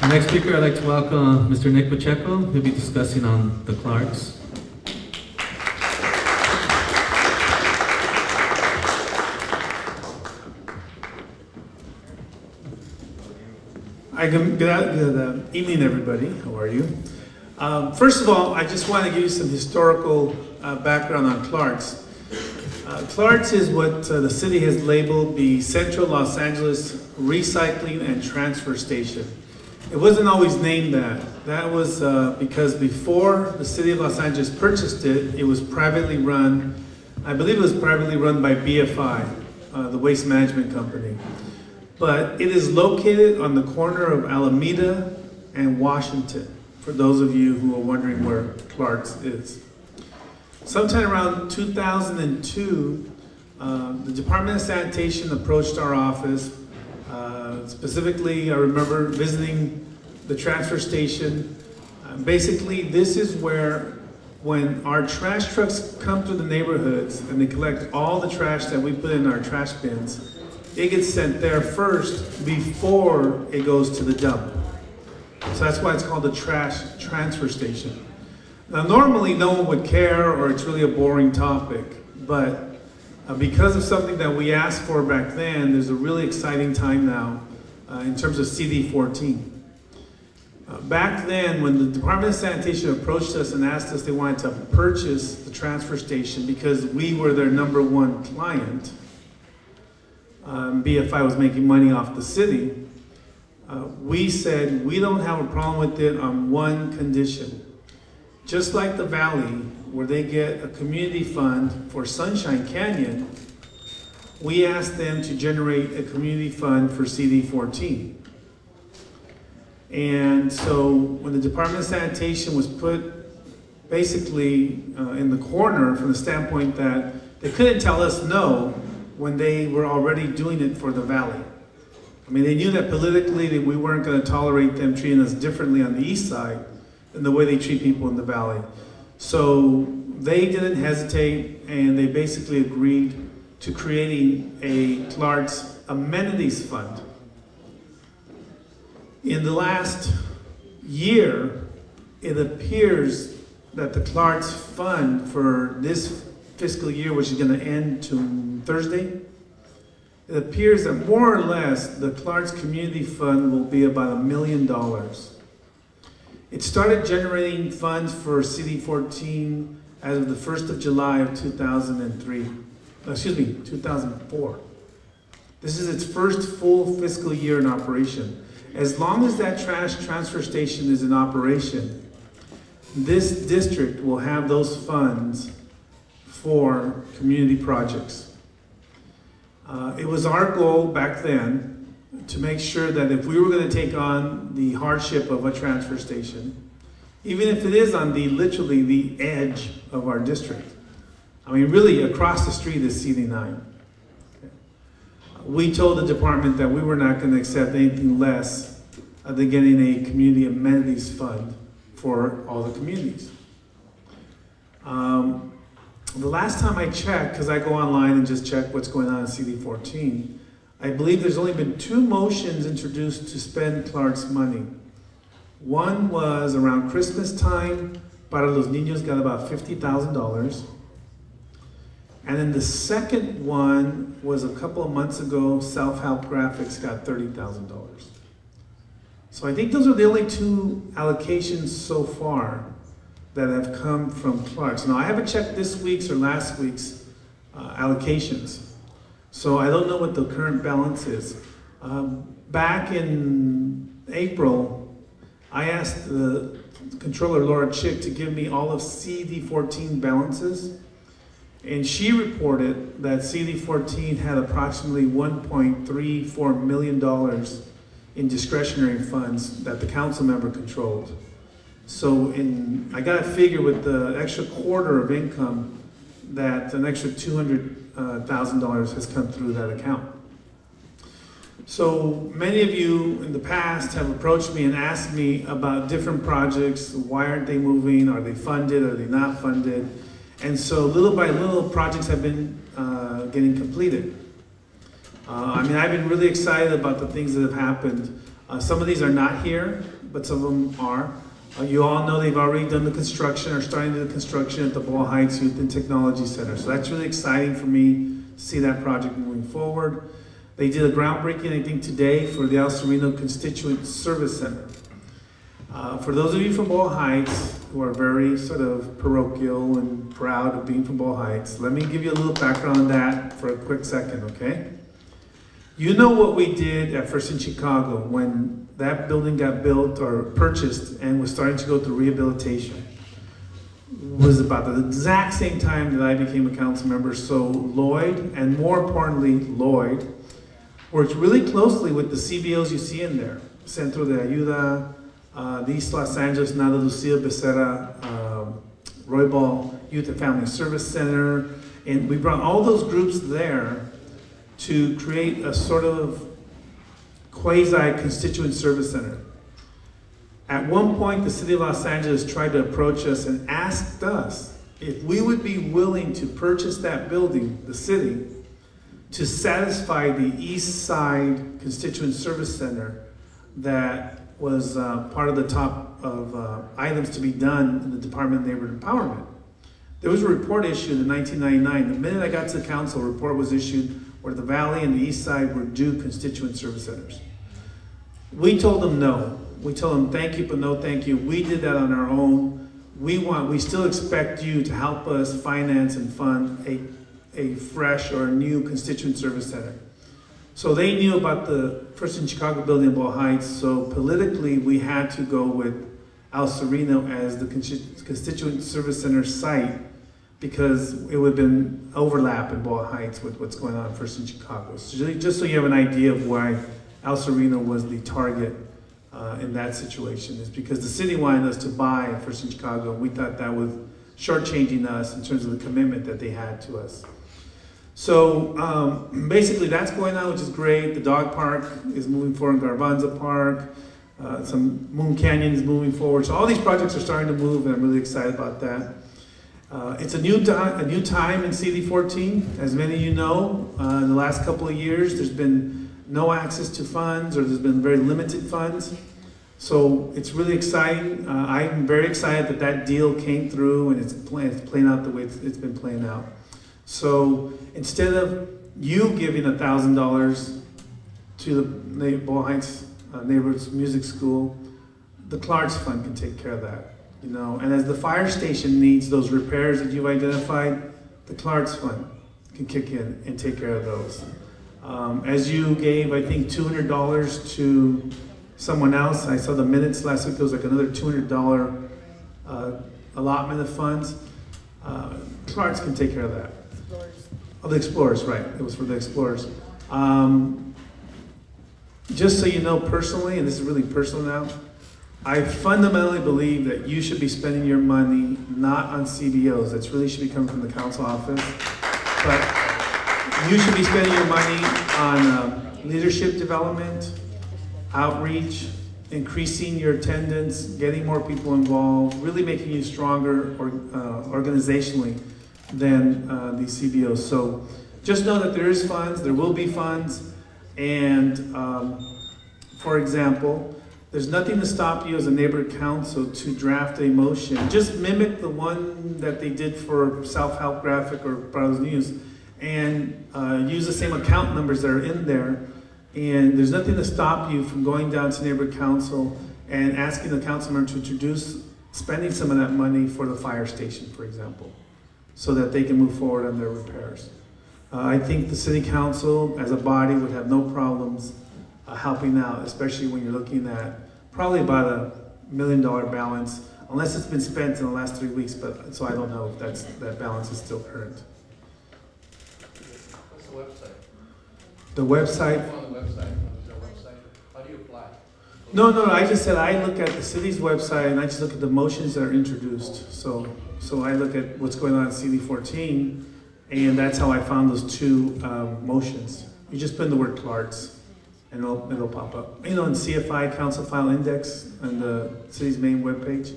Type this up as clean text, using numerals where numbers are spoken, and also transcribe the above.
The next speaker, I'd like to welcome Mr. Nick Pacheco. He'll be discussing on the CLARTS. Hi, good evening, everybody. How are you? First of all, I just want to give you some historical background on CLARTS. CLARTS is what the city has labeled the Central Los Angeles Recycling and Transfer Station. It wasn't always named that. That was because before the city of Los Angeles purchased it, it was privately run. I believe it was privately run by BFI, the waste management company. But it is located on the corner of Alameda and Washington, for those of you who are wondering where CLARTS is. Sometime around 2002, the Department of Sanitation approached our office. Specifically, I remember visiting the transfer station. Basically, this is where, when our trash trucks come through the neighborhoods and they collect all the trash that we put in our trash bins, it gets sent there first before it goes to the dump. So that's why it's called the trash transfer station. Now, normally no one would care, or it's really a boring topic, but because of something that we asked for back then, there's a really exciting time now in terms of CD14. Back then, when the Department of Sanitation approached us and asked us they wanted to purchase the transfer station because we were their #1 client, BFI was making money off the city, we said we don't have a problem with it on one condition. Just like the Valley, where they get a community fund for Sunshine Canyon, we asked them to generate a community fund for CD14. And so when the Department of Sanitation was put basically in the corner from the standpoint that they couldn't tell us no when they were already doing it for the Valley. I mean, they knew that politically we weren't going to tolerate them treating us differently on the east side than the way they treat people in the Valley. So they didn't hesitate, and they basically agreed to creating a CLARTS Amenities Fund. In the last year, it appears that the CLARTS Fund for this fiscal year, which is going to end to Thursday, it appears that more or less the CLARTS Community Fund will be about $1 million. It started generating funds for CD14 as of the 1st of July of 2004. This is its first full fiscal year in operation. As long as that trash transfer station is in operation, this district will have those funds for community projects. It was our goal back then to make sure that if we were going to take on the hardship of a transfer station, even if it is on literally the edge of our district, I mean really across the street is CD9. We told the department that we were not going to accept anything less than getting a community amenities fund for all the communities. The last time I checked, because I go online and just check what's going on in CD14, I believe there's only been 2 motions introduced to spend CLARTS money. One was around Christmas time, Para los Niños got about $50,000. And then the second one was a couple of months ago, Self-Help Graphics got $30,000. So I think those are the only 2 allocations so far that have come from CLARTS. Now, I haven't checked this week's or last week's allocations, so I don't know what the current balance is. Back in April, I asked the controller, Laura Chick, to give me all of CD14 balances, and she reported that CD14 had approximately $1.34 million in discretionary funds that the council member controlled. So I got a figure with the extra quarter of income that an extra $200,000 has come through that account. So many of you in the past have approached me and asked me about different projects. Why aren't they moving? Are they funded? Are they not funded? And so little by little, projects have been getting completed. I mean, I've been really excited about the things that have happened. Some of these are not here, but some of them are. You all know they've already done the construction or starting to do the construction at the Ball Heights Youth and Technology Center. So that's really exciting for me to see that project moving forward. They did a groundbreaking, I think, today for the El Sereno Constituent Service Center. For those of you from Ball Heights who are very sort of parochial and proud of being from Ball Heights, let me give you a little background on that for a quick second, okay? You know what we did at First in Chicago when that building got built or purchased and was starting to go through rehabilitation. It was about the exact same time that I became a council member. So Lloyd, and more importantly, Lloyd, worked really closely with the CBOs you see in there. Centro de Ayuda, the East Los Angeles, Nada Lucia Becerra, Roybal Youth and Family Service Center. And we brought all those groups there to create a sort of quasi-constituent service center. At one point, the city of Los Angeles tried to approach us and asked us if we would be willing to purchase that building, the city, to satisfy the East Side Constituent Service Center that was part of the top of items to be done in the Department of Neighborhood Empowerment. There was a report issued in 1999. The minute I got to the council, a report was issued where the Valley and the East Side were due constituent service centers. We told them no. We told them thank you, but no thank you. We did that on our own. We still expect you to help us finance and fund a fresh or a new constituent service center. So they knew about the First in Chicago building in Ball Heights, so politically we had to go with El Sereno as the constituent service center site because it would have been overlap in Ball Heights with what's going on First in Chicago. So just so you have an idea of why El Sereno was the target in that situation, is because the city wanted us to buy First in Chicago, and we thought that was shortchanging us in terms of the commitment that they had to us. So basically that's going on, which is great. The dog park is moving forward in Garbanza Park. Some Moon Canyon is moving forward. So all these projects are starting to move, and I'm really excited about that. It's a new time in CD14. As many of you know, in the last couple of years, there's been no access to funds, or there's been very limited funds. So it's really exciting. I'm very excited that that deal came through, and it's playing out the way it's been playing out. So instead of you giving $1,000 to the Ball Heights Neighborhood Music School, the CLARTS Fund can take care of that. You know, and as the fire station needs those repairs that you've identified, the CLARTS Fund can kick in and take care of those. As you gave, I think, $200 to someone else, I saw the minutes last week, there was like another $200 allotment of funds. CLARTS can take care of that. Oh, the Explorers, right. It was for the Explorers. Just so you know personally, and this is really personal now, I fundamentally believe that you should be spending your money not on CBOs. That really should be coming from the council office. But you should be spending your money on leadership development, outreach, increasing your attendance, getting more people involved, really making you stronger organizationally than the CBOs. So just know that there is funds, there will be funds, and for example, there's nothing to stop you as a neighborhood council to draft a motion. Just mimic the one that they did for self-help graphic or Brothers News, and use the same account numbers that are in there. And there's nothing to stop you from going down to neighborhood council and asking the council member to introduce spending some of that money for the fire station, for example, so that they can move forward on their repairs. I think the city council as a body would have no problems helping out, especially when you're looking at probably about $1 million balance, unless it's been spent in the last 3 weeks, but so I don't know if that balance is still current. What's the website? The website? On the website. Is there a website? How do you apply? No, I just said I look at the city's website and I just look at the motions that are introduced. So I look at what's going on in CD14, and that's how I found those two motions. You just put in the word CLARTS, and it'll pop up. You know, in CFI, Council File Index, on the city's main webpage.